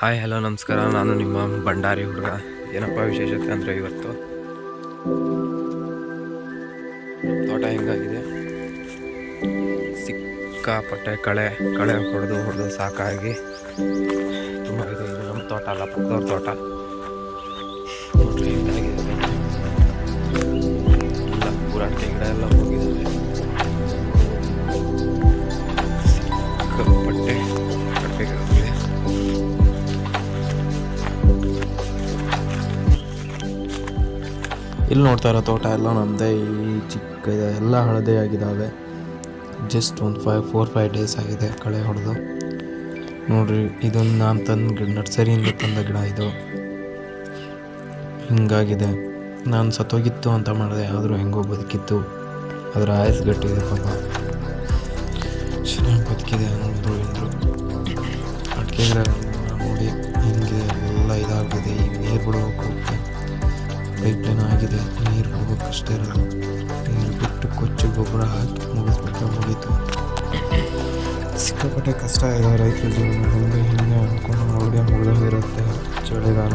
Hi hello ನಮಸ್ಕಾರ. ನಾನು ನಿಮ್ಮ ಭಂಡಾರಿ ಹುಡುಗ. ಏನಪ್ಪ ವಿಶೇಷತೆ ಅಂದರೆ ಇವತ್ತು ತೋಟ ಹೆಂಗಾಗಿದೆ, ಸಿಕ್ಕಾಪಟ್ಟೆ ಕಳೆ ಹೊಡೆದು ಸಾಕಾಗಿ ತುಂಬ ಇದೆ. ಇದು ನಮ್ಮ ತೋಟ ಅಲ್ಲ, ಪಕ್ಕದವ್ರ ತೋಟ. ನೋಡ್ರಿ ಹೆಂಗಾಗಿದೆ ತೋಟ. ಎಲ್ಲ ಪೂರಾಟೆ ಗಿಡ ಎಲ್ಲ ಹೋಗಿದ್ದಾವೆ. ಸಿಕ್ಕಾಪಟ್ಟೆ ಕಟ್ಟೆಗಳಿದೆ. ಇಲ್ಲಿ ನೋಡ್ತಾ ಇರೋ ತೋಟ ಎಲ್ಲ ನಮ್ಮದೇ. ಈ ಚಿಕ್ಕ ಇದೆ, ಎಲ್ಲ ಹಳದೇ ಆಗಿದ್ದಾವೆ. ಜಸ್ಟ್ ಒಂದು 4-5 ಡೇಸ್ ಆಗಿದೆ ಕಳೆ ಹೊಡೆದು. ನೋಡ್ರಿ, ಇದೊಂದು ನಾನು ತಂದು ನರ್ಸರಿಯಿಂದ ತಂದ ಗಿಡ. ಇದು ಹಿಂಗಾಗಿದೆ. ನಾನು ಸತ್ತೋಗಿತ್ತು ಅಂತ ಮಾಡಿದೆ, ಆದರೂ ಹೆಂಗೋ ಬದುಕಿತ್ತು. ಅದರ ಆಯಸ್ ಗಟ್ಟಿದೆ ಪಾಪ, ಚೆನ್ನಾಗಿ ಬದುಕಿದೆ. ನೋಡಿದ್ರು ಅಡಿಕೆ ಗಿಡ ನೋಡಿ ಹಿಂಗೆ ಎಲ್ಲ ಇದಾಗಿದೆ. ಈಗ ನೀರು ಬಿಡೋಕೆ ಪೈಪ್ಲೈನ್ ಆಗಿದೆ, ನೀರು ಬಿಡ್ಬೇಕಷ್ಟೇ ಇರೋದು. ನೀರು ಬಿಟ್ಟು ಕೊಚ್ಚು ಗೊಬ್ಬರ ಹಾಕಿ ಮುಗಿಸ್ಬಿಟ್ರೆ ಮುಗೀತು. ಸಿಕ್ಕಾಪಟ್ಟೆ ಕಷ್ಟ ಇದೆ ರೈತರ ಜೀವನ. ಹಿಂಗೆ ಅಂದ್ಕೊಂಡು ಅವ್ರಿಗೆ ಮುಗಿದೋಗಿರುತ್ತೆ ಚಳಿಗಾಲ.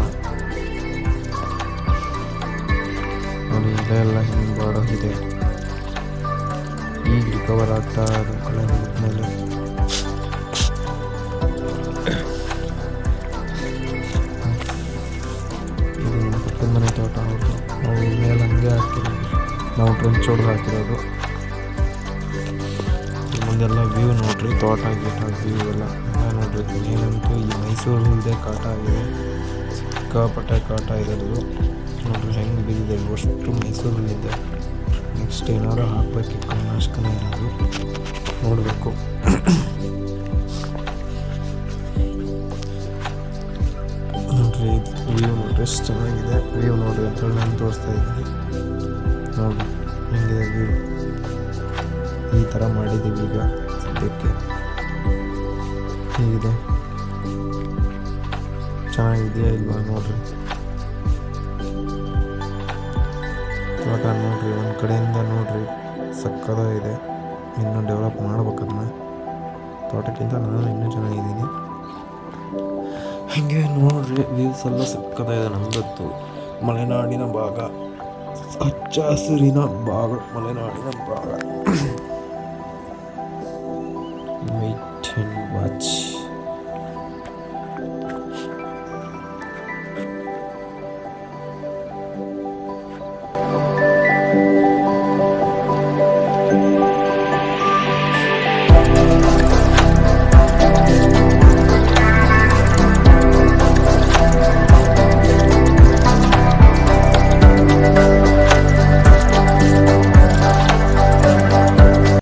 ನೋಡಿ, ಎಲೆ ಎಲ್ಲ ಹಿಂಗೆ ಬಾಡೋಗಿದೆ. ಈಗ ರಿಕವರ್ ಆಗ್ತಾ ಅದು ಕಳೆ ಮೇಲೆ. ಪಕ್ಕದ ಮನೆ ತೋಟ ಅವ್ರದ್ದು. ನಾವು ಮೇಲೆ ಹಂಗೆ ಹಾಕಿರೋದು, ನಾವು ಟ್ರೆಂಚ್ ಹೊಡೆದು ಹಾಕಿರೋದು. ಮುಂದೆಲ್ಲ ವ್ಯೂ ನೋಡ್ರಿ, ತೋಟ ವ್ಯೂ ಎಲ್ಲ ನೋಡ್ರಿ. ಏನಂತೂ ಈ ಮೈಸೂರಲ್ಲದೆ ಕಾಟ ಆಗಿದೆ, ಸಿಕ್ಕಾಪಟ್ಟೆ ಕಾಟ ಇದರದು. ನೋಡ್ರಿ ಹೆಂಗೆ ಬಿದ್ದಿದೆ, ಅಷ್ಟು ಮೈಸೂರಲ್ಲಿದೆ. ನೆಕ್ಸ್ಟ್ ಏನಾದ್ರು ಹಾಕ್ಬೇಕಿತ್ತು, ಕಣ್ಣಾಶ್ಕನ ಏನಾದ್ರು ನೋಡಬೇಕು. ನೋಡ್ರಿ ವ್ಯೂ ನೋಡ್ರಿ, ಎಷ್ಟು ಚೆನ್ನಾಗಿದೆ ವ್ಯೂ ನೋಡ್ರಿ ಅಂತ ಹೇಳಿ ನಾನು ತೋರಿಸ್ತಾ ಇದ್ದೀನಿ. ನೋಡ್ರಿ ಹೆಂಗಿದೆ ವ್ಯೂ. ಈ ಥರ ಮಾಡಿದ್ದೀವಿ ಈಗ ಸದ್ಯಕ್ಕೆ. ಹೀಗಿದೆ, ಚೆನ್ನಾಗಿದೆಯಾ ಇಲ್ವಾ ನೋಡ್ರಿ ತೋಟ. ನೋಡ್ರಿ ಒಂದು ಕಡೆಯಿಂದ ನೋಡ್ರಿ ಸಕ್ಕತ್ತಾಗಿದೆ. ಇನ್ನೂ ಡೆವಲಪ್ ಮಾಡ್ಬೇಕದನ್ನ. ತೋಟಕ್ಕಿಂತ ನಾನು ಇನ್ನೂ ಚೆನ್ನಾಗಿದ್ದೀನಿ. ಹಾಗೆ ನೋಡ್ರಿ ವ್ಯೂಸ್ ಎಲ್ಲ ಸಕ್ಕತ್ತಾಗಿದೆ. ನಮ್ಮದತ್ತು ಮಲೆನಾಡಿನ ಭಾಗ, ಹಚ್ಚ ಹಸಿರಿನ ಭಾಗ, ಮಲೆನಾಡಿನ ಭಾಗ. Wait and watch.